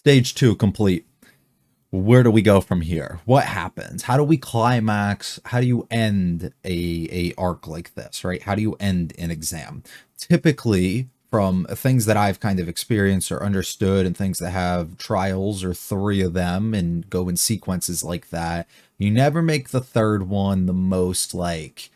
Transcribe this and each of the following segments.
Stage two complete. Where do we go from here? What happens? How do we climax? How do you end a arc like this, right? How do you end an exam? Typically, from things that I've kind of experienced or understood and things that have trials or three of them and go in sequences like that, you never make the third one the most like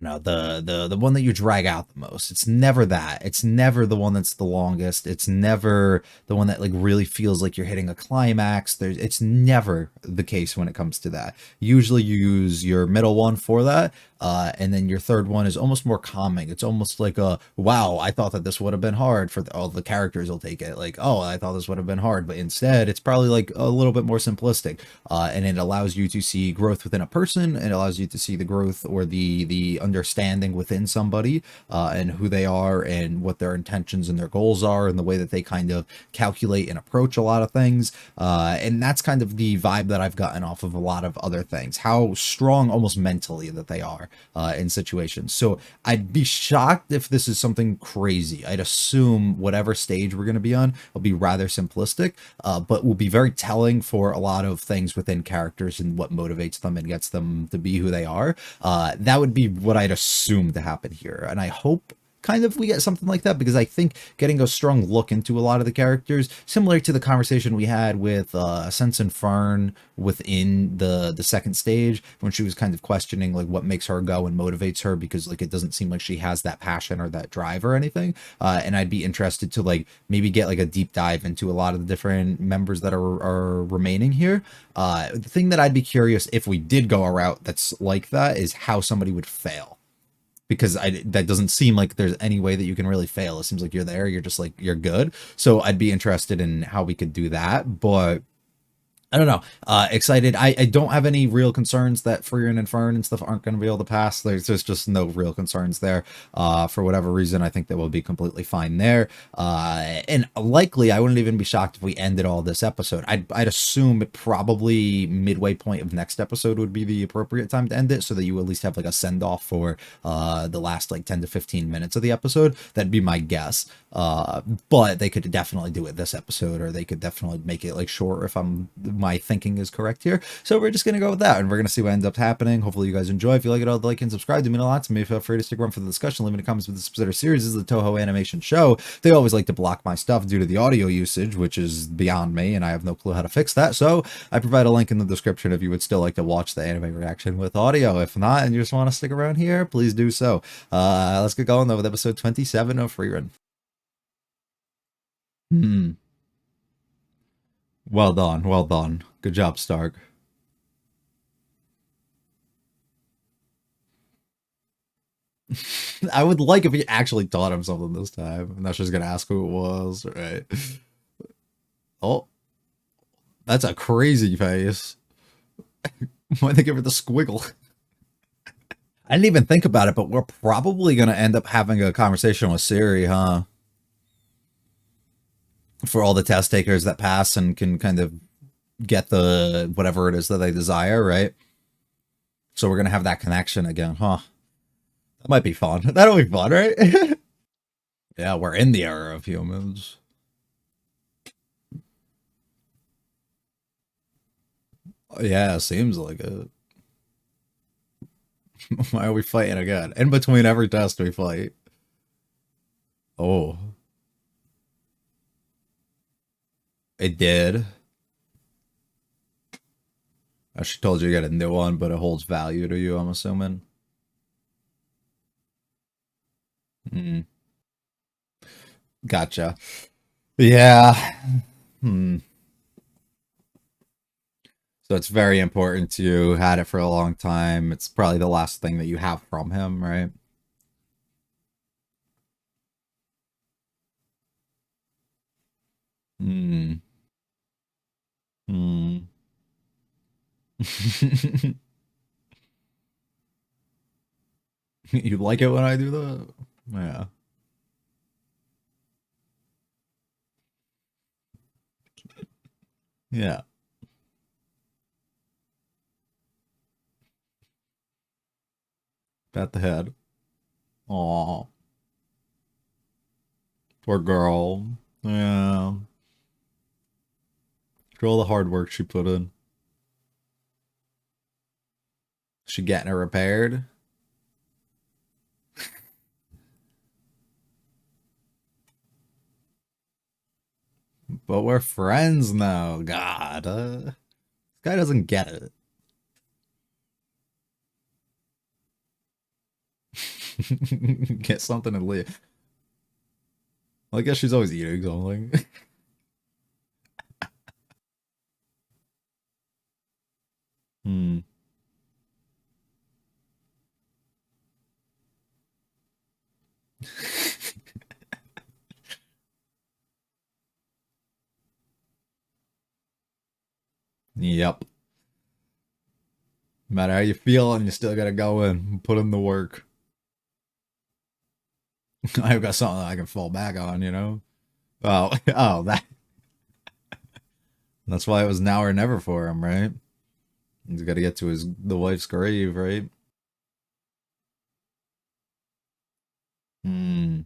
no, the one that you drag out the most. It's never that. It's never the one that's the longest. It's never the one that like really feels like you're hitting a climax. It's never the case when it comes to that. Usually you use your middle one for that. And then your third one is almost more calming. It's almost like a wow, I thought that this would have been hard for all the characters will take it. Like, oh, I thought this would have been hard, but instead it's probably like a little bit more simplistic. And it allows you to see growth within a person. It allows you to see the growth or the understanding within somebody and who they are and what their intentions and their goals are and the way that they kind of calculate and approach a lot of things. And that's kind of the vibe that I've gotten off of a lot of other things. How strong, almost mentally, that they are in situations. So I'd be shocked if this is something crazy. I'd assume whatever stage we're going to be on will be rather simplistic, but will be very telling for a lot of things within characters and what motivates them and gets them to be who they are. That would be what I'd assume to happen here. And I hope kind of we get something like that because I think getting a strong look into a lot of the characters, similar to the conversation we had with Sense and Fern within the second stage when she was kind of questioning like what makes her go and motivates her because like it doesn't seem like she has that passion or that drive or anything. And I'd be interested to like maybe get like a deep dive into a lot of the different members that are remaining here. The thing that I'd be curious if we did go a route that's like that is how somebody would fail because that doesn't seem like there's any way that you can really fail. It seems like you're there, you're just like you're good. So I'd be interested in how we could do that, but I don't know. Excited. I don't have any real concerns that Freer and Fern and stuff aren't going to be able to pass. There's just no real concerns there. For whatever reason, I think that we'll be completely fine there. And likely, I wouldn't even be shocked if we ended all this episode. I'd assume it probably midway point of next episode would be the appropriate time to end it, so that you at least have like a send off for the last like 10 to 15 minutes of the episode. That'd be my guess. But they could definitely do it this episode, or they could definitely make it like short if my thinking is correct here. So we're just gonna go with that, and we're gonna see what ends up happening. Hopefully, you guys enjoy. If you like it, all like and subscribe. Do mean a lot to me. Feel free to stick around for the discussion. Leave in the comments with this specific series. This is the Toho Animation Show. They always like to block my stuff due to the audio usage, which is beyond me, and I have no clue how to fix that. So I provide a link in the description if you would still like to watch the anime reaction with audio. If not, and you just want to stick around here, please do so. Let's get going though with episode 27 of Freerun. Hmm. Well done. Well done. Good job, Stark. I would like if he actually taught him something this time. I'm not just gonna ask who it was. Right. Oh, that's a crazy face. Why'd they give her the squiggle? I didn't even think about it, but we're probably gonna end up having a conversation with Siri, huh? For all the test takers that pass and can kind of get the whatever it is that they desire, right? So we're gonna have that connection again, huh? That might be fun. That'll be fun, right? Yeah, we're in the era of humans. Yeah, seems like it. Why are we fighting again? In between every test we fight. Oh, it did. She told you to get a new one, but it holds value to you, I'm assuming. Mm, gotcha. Yeah. Hmm. So it's very important to you. Had it for a long time. It's probably the last thing that you have from him, right? Hmm. Hmm. You like it when I do that? Yeah. Yeah. Pat the head. Aw. Poor girl. Yeah. For all the hard work she put in. She getting it repaired? But we're friends now. God, this guy doesn't get it. Get something and leave. Well, I guess she's always eating something. Hmm. Yep. No matter how you feel, and you still gotta go in, put in the work. I've got something I can fall back on, you know. Oh, oh, that's why it was now or never for him, right? He's got to get to the wife's grave, right? Hmm.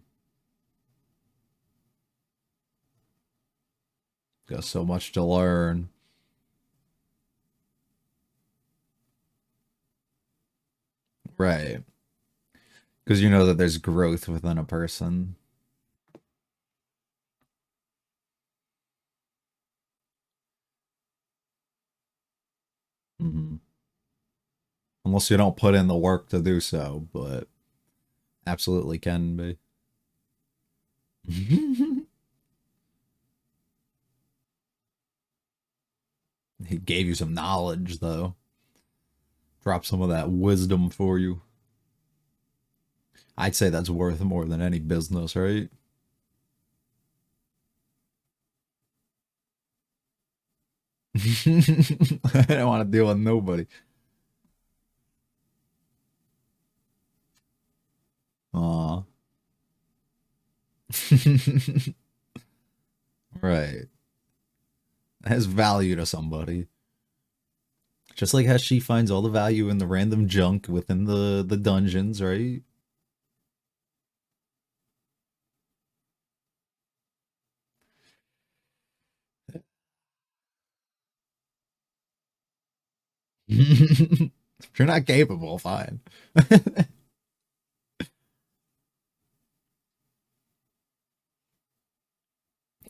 Got so much to learn, right? Because you know that there's growth within a person. Hmm. Unless you don't put in the work to do so, but absolutely can be. He gave you some knowledge, though. Drop some of that wisdom for you. I'd say that's worth more than any business, right? I don't want to deal with nobody. Aw. Right. It has value to somebody. Just like how she finds all the value in the random junk within the dungeons, right? If you're not capable, fine.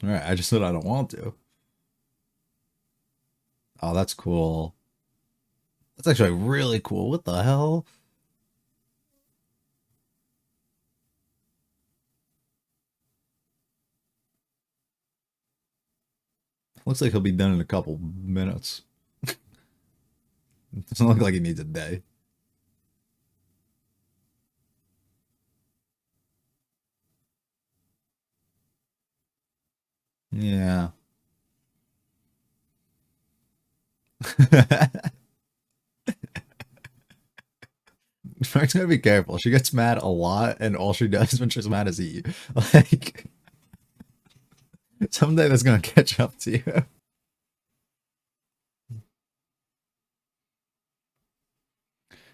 Alright, I just said I don't want to. Oh, that's cool. That's actually really cool. What the hell? Looks like he'll be done in a couple minutes. Doesn't look like he needs a day. Yeah. Mark's gotta be careful. She gets mad a lot, and all she does when she's mad is eat. Like, someday that's gonna catch up to you.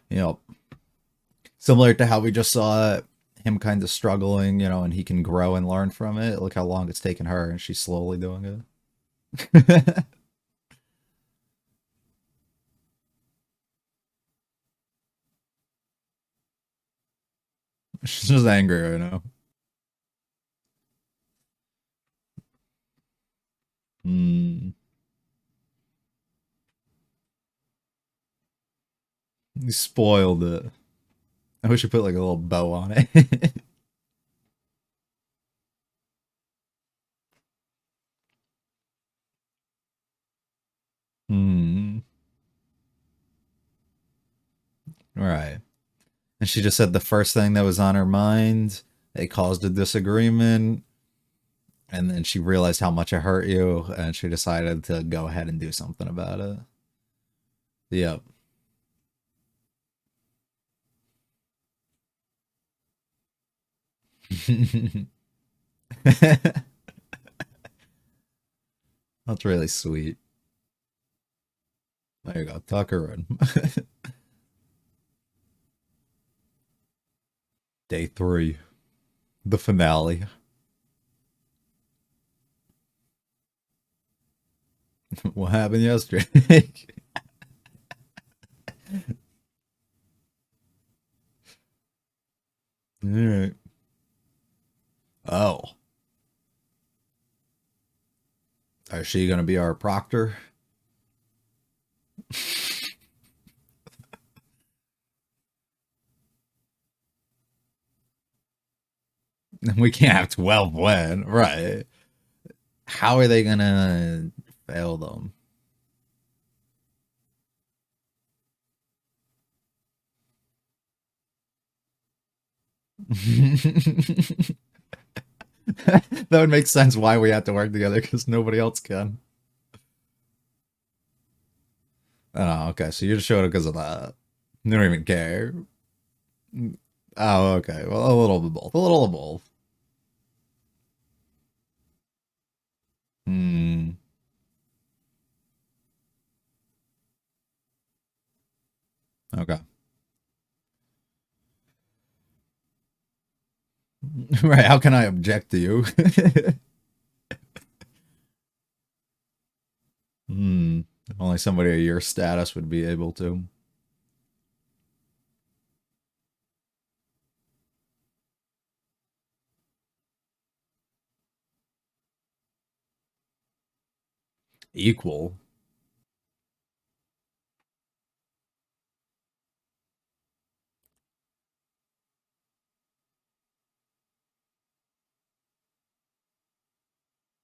You know, similar to how we just saw him kind of struggling, you know, and he can grow and learn from it. Look how long it's taken her, and she's slowly doing it. She's just angry right now. Hmm. You spoiled it. I wish you put like a little bow on it. Hmm. Right. And she just said the first thing that was on her mind. It caused a disagreement, and then she realized how much it hurt you, and she decided to go ahead and do something about it. Yep. That's really sweet. There you go, Tucker in. Day 3, the finale. What happened yesterday? All right. Oh, is she gonna be our proctor? We can't have 12 win, right? How are they gonna fail them? That would make sense why we have to work together because nobody else can. Oh, okay. So you just showed it because of that. You don't even care. Oh, okay. Well, a little bit both. A little of both. Hmm. Okay. Right. How can I object to you? Hmm. Only somebody of your status would be able to. Equal.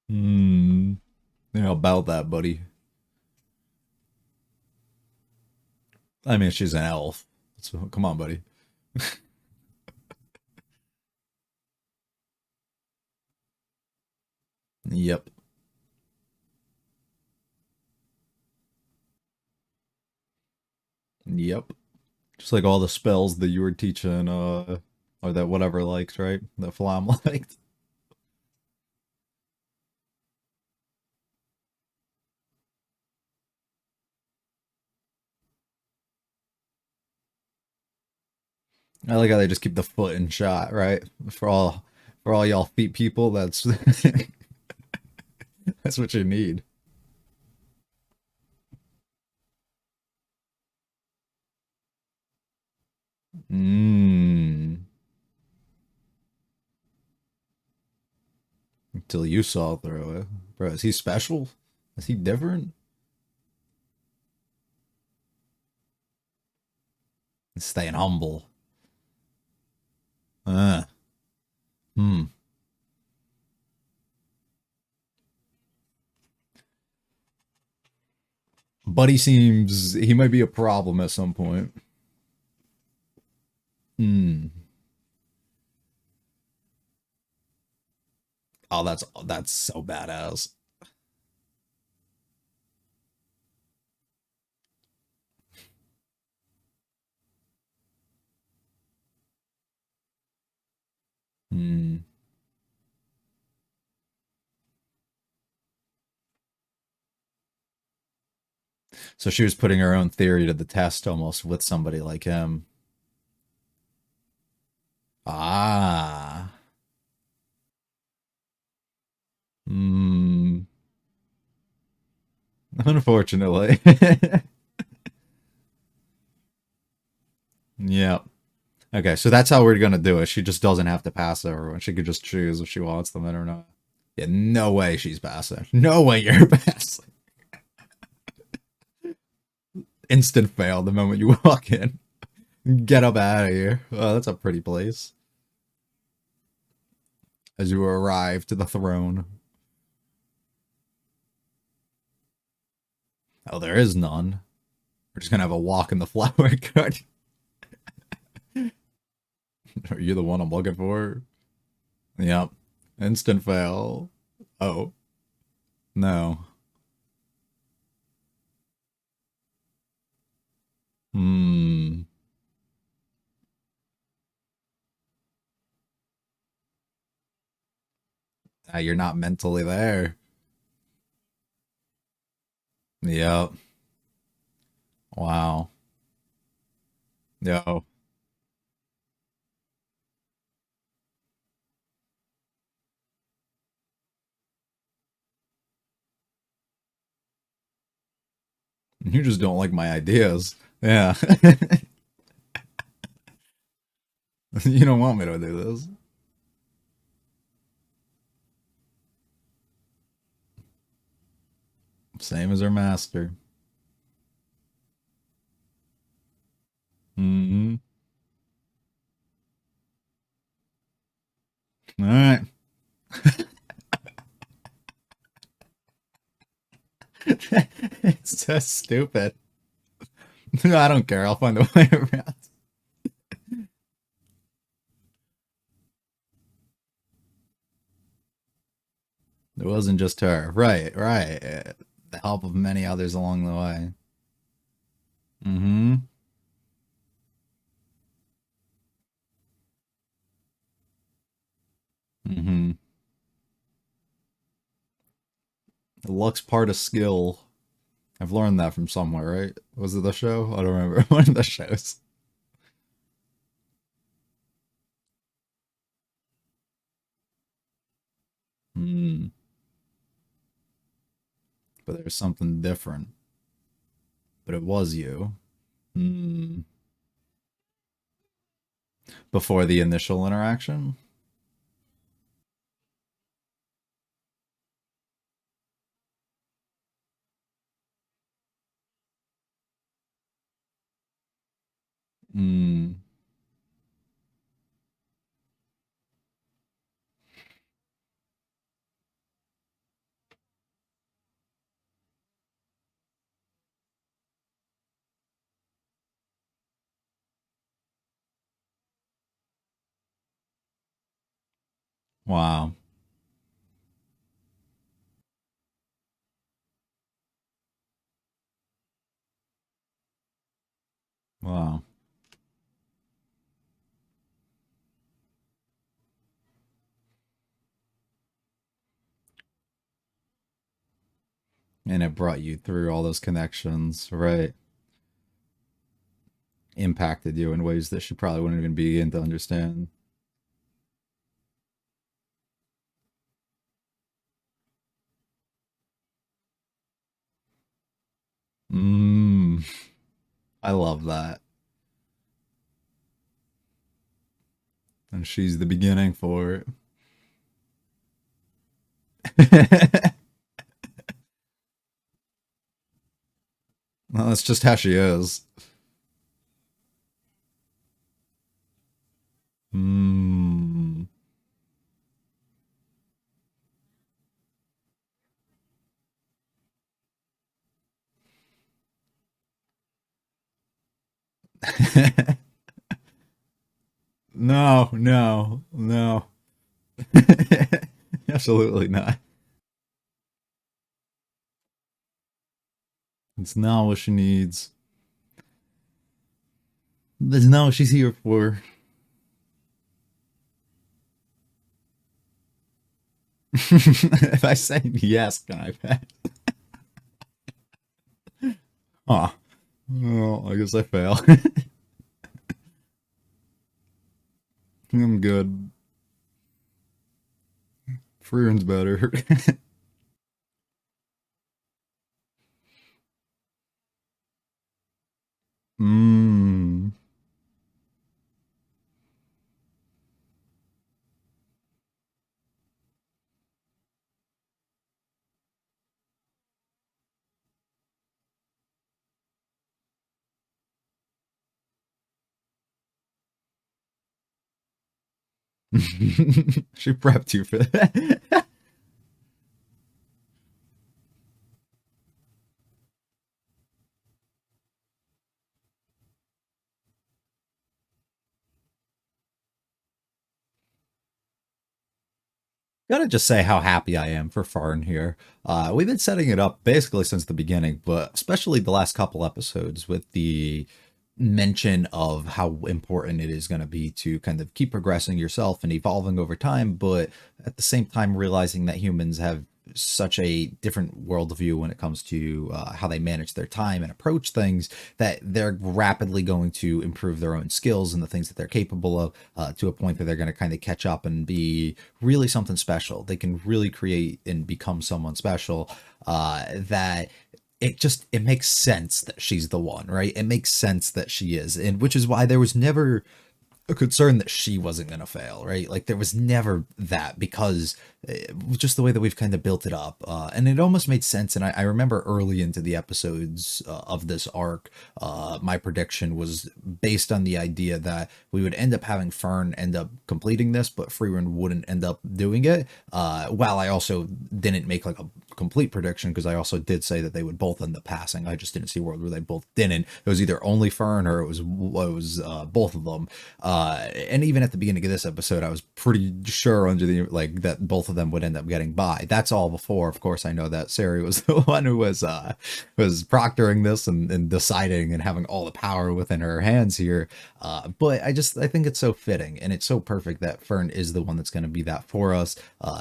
Hmm. Yeah, about that, buddy. I mean, she's an elf. So come on, buddy. Yep. Yep. Just like all the spells that you were teaching, or that whatever liked, right? That Flam liked. I like how they just keep the foot in shot, right? For all y'all feet people, that's that's what you need. Mmm. Until you saw through it. Bro, is he special? Is he different? Staying humble. Uh, hmm. Buddy seems he might be a problem at some point. Hmm. Oh, that's so badass. Hmm. So she was putting her own theory to the test almost with somebody like him. Ah. Hmm. Unfortunately. Yeah. Okay, so that's how we're gonna do it. She just doesn't have to pass everyone. She could just choose if she wants them in or not. Yeah, no way she's passing. No way you're passing. Instant fail the moment you walk in. Get up out of here. Oh, that's a pretty place. As you arrive to the throne. Oh, there is none. We're just gonna have a walk in the flower garden. Are you the one I'm looking for? Yep. Instant fail. Oh, no. Hmm. You're not mentally there. Yep. Wow. Yo. You just don't like my ideas. Yeah. You don't want me to do this. Same as our master. Hmm. All right. It's so stupid. I don't care. I'll find a way around. It wasn't just her. Right, right. The help of many others along the way. Mm-hmm. Mm-hmm. Luck's part of skill. I've learned that from somewhere, right? Was it the show? I don't remember. One of the shows. Hmm. But there's something different. But it was you. Hmm. Before the initial interaction? Hmm. Wow. Wow. And it brought you through all those connections, right? Impacted you in ways that she probably wouldn't even begin to understand. Mm, I love that. And she's the beginning for it. Well, that's just how she is. Mm. No, no, no. Absolutely not. It's not what she needs. That's not what she's here for. If I say yes, can I pay? Huh. Well, I guess I fail. I'm good. Freeren's better. Mmm. She prepped you for that. Gotta just say how happy I am for Farn here. We've been setting it up basically since the beginning, but especially the last couple episodes with the mention of how important it is going to be to kind of keep progressing yourself and evolving over time, but at the same time realizing that humans have such a different worldview when it comes to how they manage their time and approach things, that they're rapidly going to improve their own skills and the things that they're capable of, to a point that they're going to kind of catch up and be really something special. They can really create and become someone special, that it makes sense that she's the one, right? It makes sense that she is, and which is why there was never a concern that she wasn't going to fail, right? Like there was never that, because just the way that we've kind of built it up, and it almost made sense. And I remember early into the episodes of this arc, my prediction was based on the idea that we would end up having Fern end up completing this, but Frieren wouldn't end up doing it. While I also didn't make like a complete prediction, because I also did say that they would both end up passing. I just didn't see a world where they both didn't. It was either only Fern or it was both of them. And even at the beginning of this episode, I was pretty sure under the like that both of them would end up getting by. That's all before, of course, I know that Sari was the one who was proctoring this and deciding and having all the power within her hands here. But I think it's so fitting and it's so perfect that Fern is the one that's going to be that for us.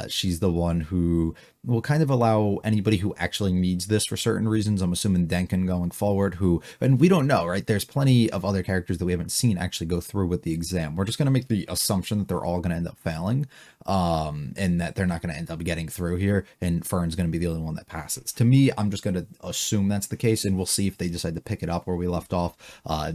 She's the one who will kind of allow anybody who actually needs this for certain reasons. I'm assuming Denkin going forward, who, and we don't know, right? There's plenty of other characters that we haven't seen actually go through with the exam. We're just going to make the assumption that they're all going to end up failing, and that they're not going to end up getting through here, and Fern's going to be the only one that passes. To me, I'm just going to assume that's the case, and we'll see if they decide to pick it up where we left off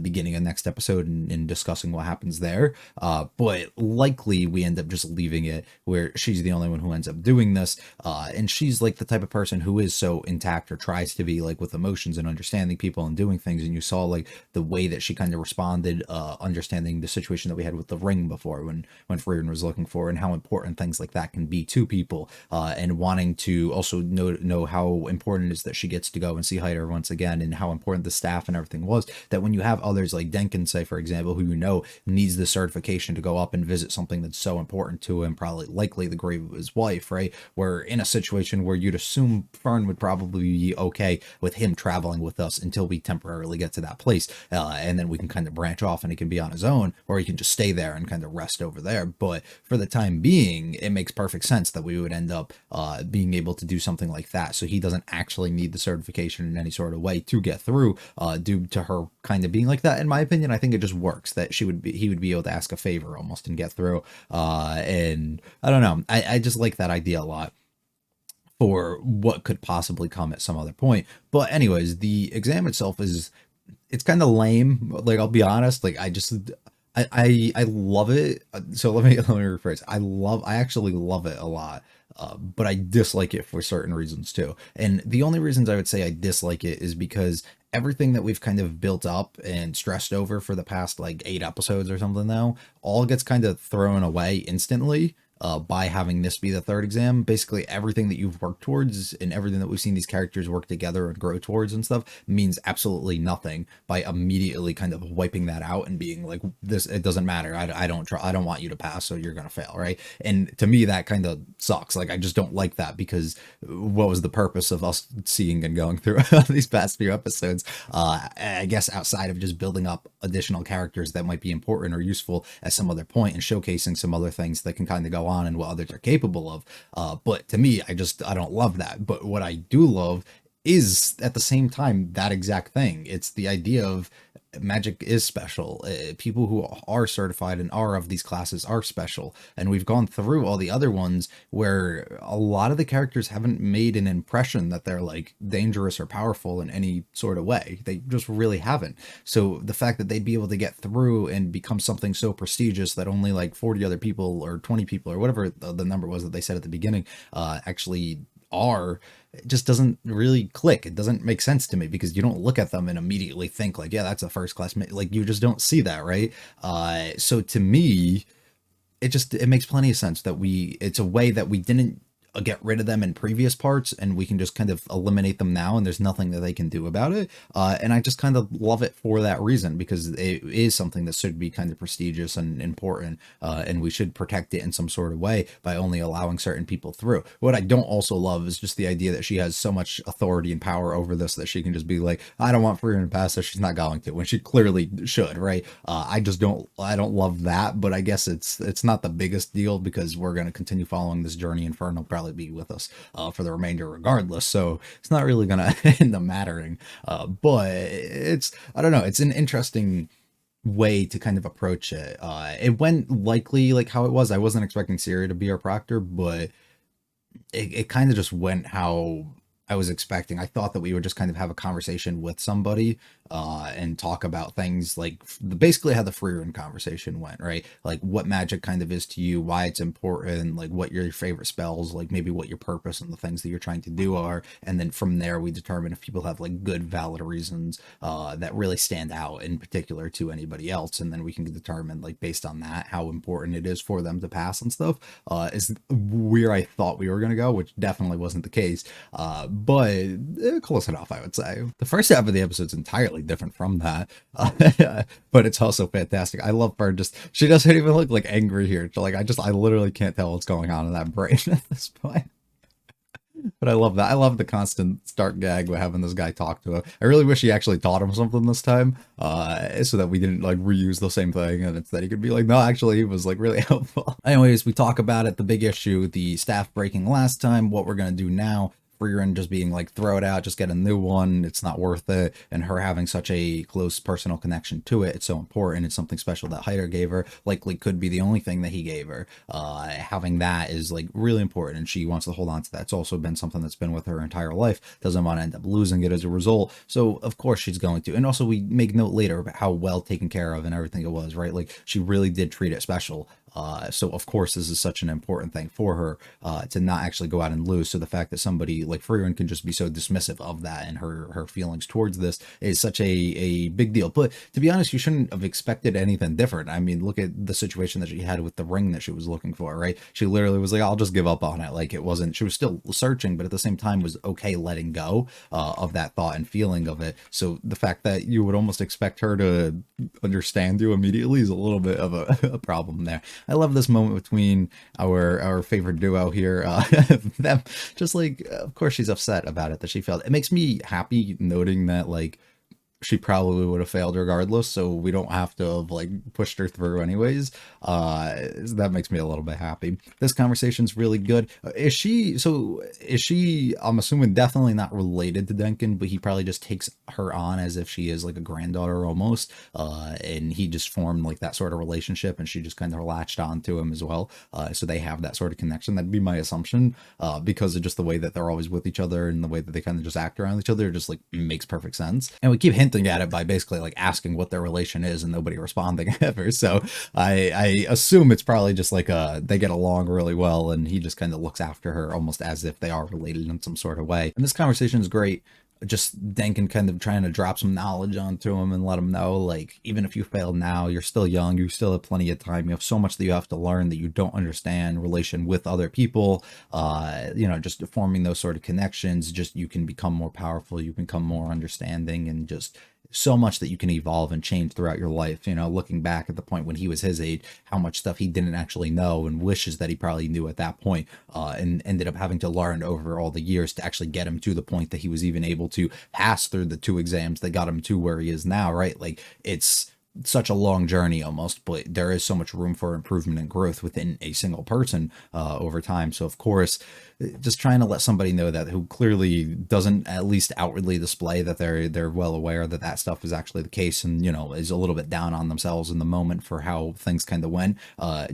beginning of next episode and discussing what happens there. But likely we end up just leaving it where she's the only one who ends up doing this, and she's like the type of person who is so intact, or tries to be, like with emotions and understanding people and doing things. And you saw like the way that she kind of responded, understanding the situation that we had with the ring before, when Frieren was looking for, and how important things like that can be to people, and wanting to also know how important it is that she gets to go and see Hyder once again, and how important the staff and everything was. That when you have others like Denkin, say for example, who needs the certification to go up and visit something that's so important to him, probably likely the grave of his wife, right? We're in a situation where you'd assume Fern would probably be okay with him traveling with us until we temporarily get to that place, and then we can kind of branch off and he can be on his own, or he can just stay there and kind of rest over there. But for the time being, it makes perfect sense that we would end up being able to do something like that, so he doesn't actually need the certification in any sort of way to get through, due to her kind of being like that. In my opinion, I think it just works that he would be able to ask a favor almost and get through, and I don't know, I just like that idea a lot for what could possibly come at some other point. But anyways, the exam itself it's kind of lame. Like, I'll be honest, like I love it. So let me rephrase. I actually love it a lot. But I dislike it for certain reasons too. And the only reasons I would say I dislike it is because everything that we've kind of built up and stressed over for the past like 8 episodes or something now all gets kind of thrown away instantly, by having this be the third exam. Basically everything that you've worked towards and everything that we've seen these characters work together and grow towards and stuff means absolutely nothing by immediately kind of wiping that out and being like, this, it doesn't matter. I don't want you to pass, so you're gonna fail, right? And to me that kind of sucks. Like, I just don't like that, because what was the purpose of us seeing and going through these past few episodes? I guess outside of just building up additional characters that might be important or useful at some other point and showcasing some other things that can kind of go on and what others are capable of. But to me, I don't love that. But what I do love is at the same time that exact thing. It's the idea of magic is special. People who are certified and are of these classes are special. And we've gone through all the other ones where a lot of the characters haven't made an impression that they're like dangerous or powerful in any sort of way. They just really haven't. So the fact that they'd be able to get through and become something so prestigious that only like 40 other people or 20 people or whatever the number was that they said at the beginning actually are, it just doesn't really click. It doesn't make sense to me, because you don't look at them and immediately think like, yeah, that's a first class, like you just don't see that, right? So to me, it makes plenty of sense that it's a way that we didn't get rid of them in previous parts, and we can just kind of eliminate them now, and there's nothing that they can do about it. And I just kind of love it for that reason, because it is something that should be kind of prestigious and important, and we should protect it in some sort of way by only allowing certain people through. What I don't also love is just the idea that she has so much authority and power over this that she can just be like, I don't want Frieren to pass, so she's not going to, when she clearly should, right? I don't love that, but I guess it's not the biggest deal, because we're going to continue following this journey, and Fern will probably be with us for the remainder regardless, so it's not really gonna end up mattering. But I don't know, it's an interesting way to kind of approach it. It went likely like how it was. I wasn't expecting Siri to be our proctor, but it kind of just went how I was expecting. I thought that we would just kind of have a conversation with somebody and talk about things like basically how the free run conversation went, right? Like what magic kind of is to you, why it's important, like what your favorite spells, like maybe what your purpose and the things that you're trying to do are. And then from there, we determine if people have like good, valid reasons that really stand out in particular to anybody else. And then we can determine, like, based on that, how important it is for them to pass and stuff. Is where I thought we were going to go, which definitely wasn't the case. But close enough, I would say. The first half of the episode's entirely different from that, but it's also fantastic. I love her. Just she doesn't even look like angry here. Like I literally can't tell what's going on in that brain at this point. But I love that. I love the constant start gag with having this guy talk to him. I really wish he actually taught him something this time, so that we didn't like reuse the same thing, and instead he could be like, no, actually, he was like really helpful. Anyways, we talk about it. The big issue, the staff breaking last time. What we're gonna do now. Frieren just being like, throw it out, just get a new one, it's not worth it, and her having such a close personal connection to it, it's so important, it's something special that Hyder gave her, likely could be the only thing that he gave her. Having that is like really important, and she wants to hold on to that. It's also been something that's been with her entire life, doesn't want to end up losing it as a result, so of course she's going to. And also we make note later about how well taken care of and everything it was, right? Like she really did treat it special. So of course this is such an important thing for her to not actually go out and lose. So the fact that somebody like Frieren can just be so dismissive of that and her feelings towards this is such a big deal. But to be honest, you shouldn't have expected anything different. I mean, look at the situation that she had with the ring that she was looking for, right? She literally was like, I'll just give up on it. Like it wasn't, she was still searching, but at the same time was okay letting go of that thought and feeling of it. So the fact that you would almost expect her to understand you immediately is a little bit of a problem there. I love this moment between our favorite duo here. Them just like, of course she's upset about it that she failed. It makes me happy noting that like she probably would have failed regardless, so we don't have to have like pushed her through anyways. That makes me a little bit happy. This conversation's really good. Is she, I'm assuming, definitely not related to Denkin, but he probably just takes her on as if she is like a granddaughter almost, and he just formed like that sort of relationship, and she just kind of latched on to him as well, so they have that sort of connection. That'd be my assumption, because of just the way that they're always with each other and the way that they kind of just act around each other. It just like makes perfect sense. And we keep hinting at it by basically like asking what their relation is and nobody responding ever. So I assume it's probably just like they get along really well, and he just kind of looks after her almost as if they are related in some sort of way. And this conversation is great. Just Denkin kind of trying to drop some knowledge onto him and let him know, like, even if you fail now, you're still young, you still have plenty of time, you have so much that you have to learn that you don't understand relation with other people, just forming those sort of connections, just you can become more powerful, you become more understanding, and just so much that you can evolve and change throughout your life. Looking back at the point when he was his age, how much stuff he didn't actually know and wishes that he probably knew at that point, and ended up having to learn over all the years to actually get him to the point that he was even able to pass through the 2 exams that got him to where he is now, right? Like it's such a long journey almost, but there is so much room for improvement and growth within a single person over time. So of course, just trying to let somebody know that who clearly doesn't at least outwardly display that they're well aware that that stuff is actually the case, and is a little bit down on themselves in the moment for how things kind of went,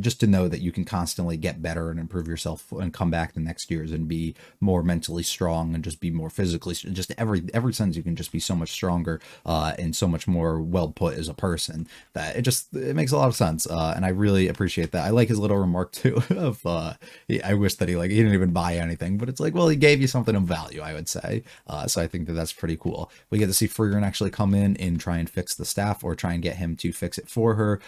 just to know that you can constantly get better and improve yourself and come back the next years and be more mentally strong and just be more physically, just every sense you can just be so much stronger and so much more well put as a person, that it makes a lot of sense, and I really appreciate that. I like his little remark too of I wish that he didn't even buy anything, but it's like, well, he gave you something of value, I would say. So I think that that's pretty cool. We get to see Frieren actually come in and try and fix the staff, or try and get him to fix it for her.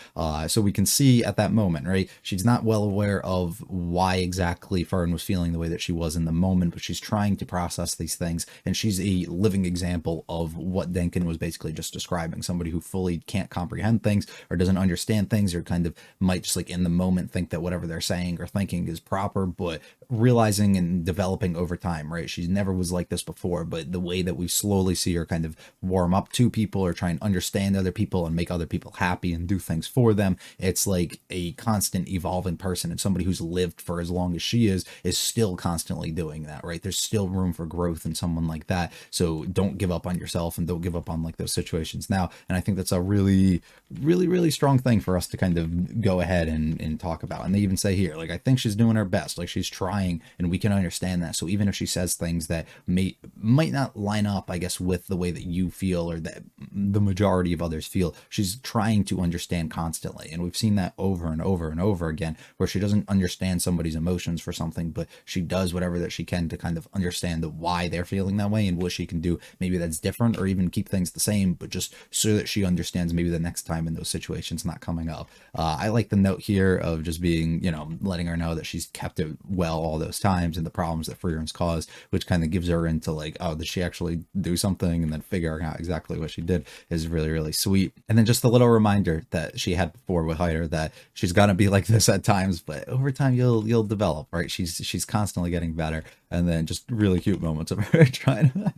So we can see at that moment, right? She's not well aware of why exactly Fern was feeling the way that she was in the moment, but she's trying to process these things, and she's a living example of what Denkin was basically just describing. Somebody who fully can't comprehend things or doesn't understand things, or kind of might just like in the moment think that whatever they're saying or thinking is proper, but realizing and developing over time, right? She never was like this before, but the way that we slowly see her kind of warm up to people or try and understand other people and make other people happy and do things for them, it's like a constant evolving person, and somebody who's lived for as long as she is still constantly doing that, right? There's still room for growth in someone like that. So don't give up on yourself, and don't give up on like those situations now. And I think that's a really really, really strong thing for us to kind of go ahead and talk about. And they even say here, like, I think she's doing her best, like she's trying, and we can understand that. So even if she says things that might not line up, I guess, with the way that you feel or that the majority of others feel, she's trying to understand constantly. And we've seen that over and over and over again, where she doesn't understand somebody's emotions for something, but she does whatever that she can to kind of understand why they're feeling that way and what she can do maybe that's different, or even keep things the same, but just so that she understands maybe the next time in those situations not coming up. I like the note here of just being, letting her know that she's kept it well all those times and the problems that Freeren's caused, which kind of gives her into like, oh, did she actually do something? And then figuring out exactly what she did is really, really sweet. And then just a little reminder that she had before with Hyder that she's gonna be like this at times, but over time you'll develop, right? She's constantly getting better. And then just really cute moments of her trying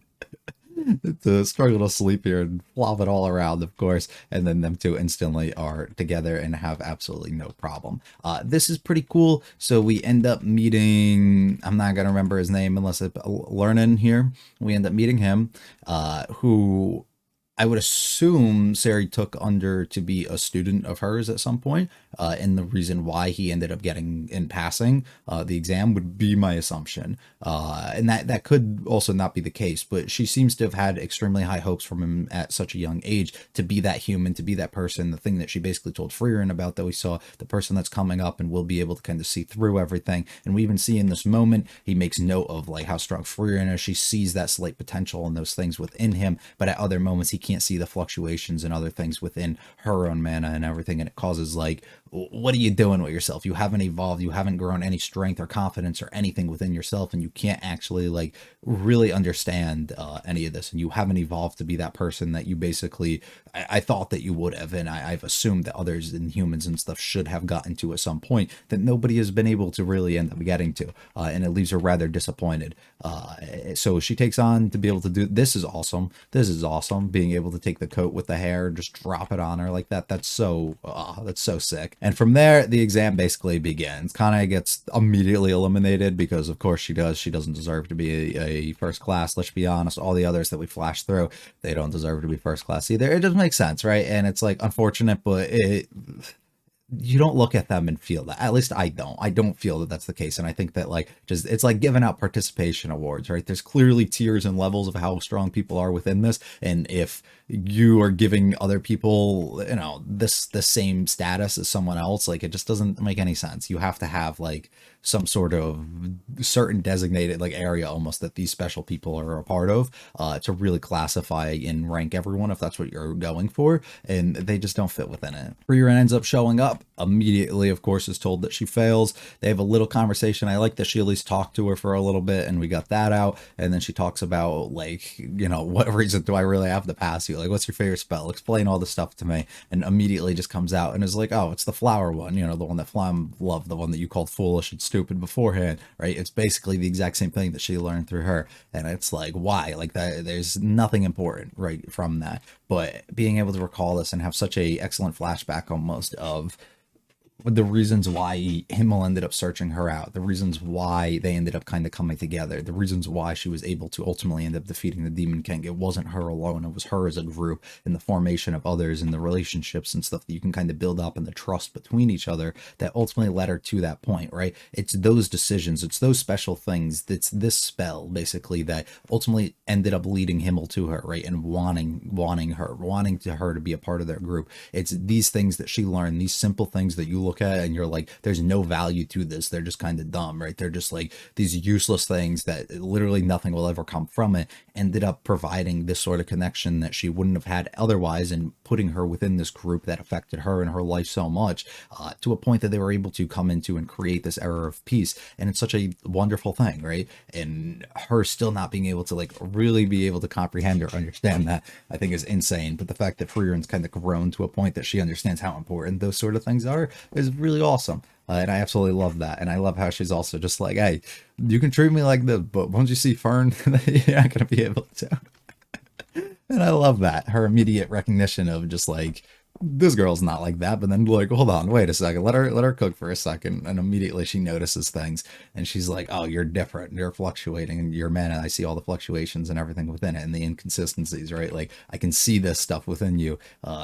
to struggle to sleep here and flop it all around, of course, and then them two instantly are together and have absolutely no problem. This is pretty cool. So we end up meeting, I'm not gonna remember his name unless it's Lernan here. We end up meeting him, who I would assume Sari took under to be a student of hers at some point, and the reason why he ended up getting in passing the exam would be my assumption. And that could also not be the case, but she seems to have had extremely high hopes from him at such a young age to be that human, to be that person, the thing that she basically told Frieren about, that we saw, the person that's coming up and will be able to kind of see through everything. And we even see in this moment, he makes note of like how strong Frieren is. She sees that slight potential and those things within him, but at other moments he can't see the fluctuations and other things within her own mana and everything, and it causes like, what are you doing with yourself? You haven't evolved, you haven't grown any strength or confidence or anything within yourself, and you can't actually like really understand any of this, and you haven't evolved to be that person that you basically I thought that you would have, and I've assumed that others and humans and stuff should have gotten to at some point that nobody has been able to really end up getting to, and it leaves her rather disappointed. So she takes on to be able to do this. Is awesome. This is awesome, being able to take the coat with the hair, just drop it on her like that. That's so sick. And from there, the exam basically begins. Kanae gets immediately eliminated because, of course, she does. She doesn't deserve to be a first class. Let's be honest. All the others that we flash through, they don't deserve to be first class either. It doesn't make sense, right? And it's like unfortunate, but you don't look at them and feel that. At least I don't feel that that's the case. And I think that like just it's like giving out participation awards, right? There's clearly tiers and levels of how strong people are within this, and if you are giving other people the same status as someone else, like it just doesn't make any sense. You have to have like some sort of certain designated like area almost that these special people are a part of, to really classify and rank everyone if that's what you're going for, and they just don't fit within it. Frieren ends up showing up immediately, of course, is told that she fails. They have a little conversation. I like that she at least talked to her for a little bit, and we got that out. And then she talks about like, what reason do I really have to pass you? Like, what's your favorite spell? Explain all the stuff to me. And immediately just comes out and is like, oh, it's the flower one, the one that Flam loved, the one that you called foolish and stupid beforehand, right? It's basically the exact same thing that she learned through her. And it's like, why? Like that, there's nothing important right from that. But being able to recall this and have such a excellent flashback almost of the reasons why Himmel ended up searching her out, the reasons why they ended up kind of coming together, the reasons why she was able to ultimately end up defeating the Demon King. It wasn't her alone, it was her as a group, and the formation of others and the relationships and stuff that you can kind of build up and the trust between each other that ultimately led her to that point, right? It's those decisions, it's those special things, it's this spell basically that ultimately ended up leading Himmel to her, right? And wanting her to be a part of their group. It's these things that she learned, these simple things that you look at and you're like, there's no value to this, they're just kind of dumb, right? They're just like these useless things that literally nothing will ever come from it, ended up providing this sort of connection that she wouldn't have had otherwise, and putting her within this group that affected her and her life so much, to a point that they were able to come into and create this era of peace. And it's such a wonderful thing, right? And her still not being able to like really be able to comprehend or understand that, I think is insane. But the fact that Frieren's kind of grown to a point that she understands how important those sort of things are is really awesome. And I absolutely love that. And I love how she's also just like, hey, you can treat me like this, but once you see Fern, you're not going to be able to. And I love that. Her immediate recognition of just like this girl's not like that. But then like, hold on, wait a second, let her cook for a second. And immediately she notices things and she's like, oh, you're different, you're fluctuating, and you're man, and I see all the fluctuations and everything within it and the inconsistencies, right? Like I can see this stuff within you,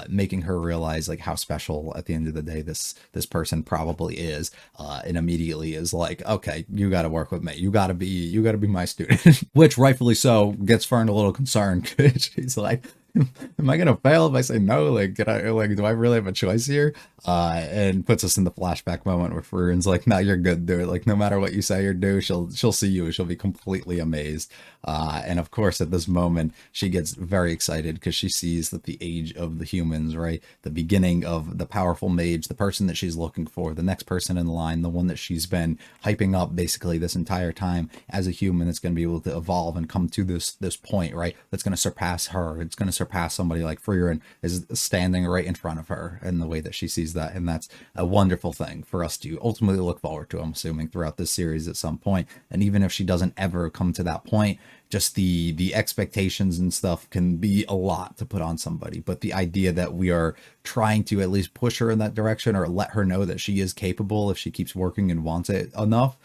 making her realize like how special at the end of the day this person probably is. And immediately is like, okay, you got to work with me, you got to be my student. Which rightfully so gets Fern a little concerned because she's like, am I gonna fail if I say no? Like, do I really have a choice here? And puts us in the flashback moment where Fern's like, no, you're good, dude. Like, no matter what you say or do, she'll see you. She'll be completely amazed. And of course, at this moment, she gets very excited because she sees that the age of the humans, right? The beginning of the powerful mage, the person that she's looking for, the next person in line, the one that she's been hyping up basically this entire time as a human that's going to be able to evolve and come to this point, right? That's going to surpass her. It's going to surpass somebody like Frieren is standing right in front of her in the way that she sees that. And that's a wonderful thing for us to ultimately look forward to, I'm assuming, throughout this series at some point. And even if she doesn't ever come to that point, just the expectations and stuff can be a lot to put on somebody, but the idea that we are trying to at least push her in that direction or let her know that she is capable if she keeps working and wants it enough,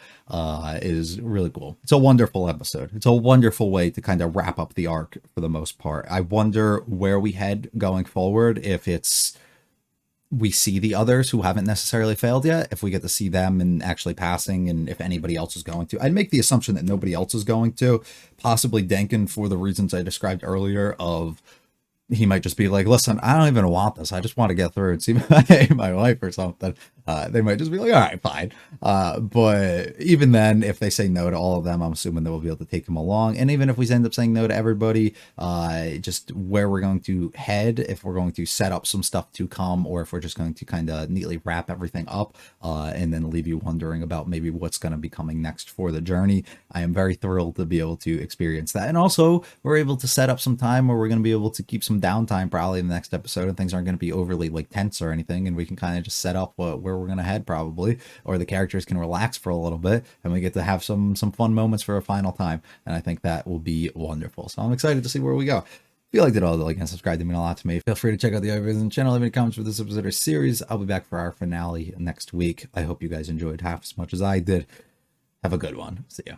is really cool. It's a wonderful episode. It's a wonderful way to kind of wrap up the arc for the most part. I wonder where we head going forward, if it's we see the others who haven't necessarily failed yet, if we get to see them and actually passing, and if anybody else is going to. I'd make the assumption that nobody else is going to, possibly Denkin for the reasons I described earlier of he might just be like, listen, I don't even want this. I just want to get through and see my wife or something. They might just be like, all right, fine. But even then, if they say no to all of them, I'm assuming they will be able to take them along. And even if we end up saying no to everybody, just where we're going to head, if we're going to set up some stuff to come, or if we're just going to kind of neatly wrap everything up, and then leave you wondering about maybe what's going to be coming next for the journey. I am very thrilled to be able to experience that. And also, we're able to set up some time where we're going to be able to keep some downtime probably in the next episode, and things aren't going to be overly like tense or anything, and we can kind of just set up where we're going to head probably, or the characters can relax for a little bit and we get to have some fun moments for a final time. And I think that will be wonderful. So I'm excited to see where we go. If you liked it all, like and subscribe to mean a lot to me. Feel free to check out the other videos on the channel. Leave any comments for this episode or series. I'll be back for our finale next week. I hope you guys enjoyed half as much as I did. Have a good one. See ya.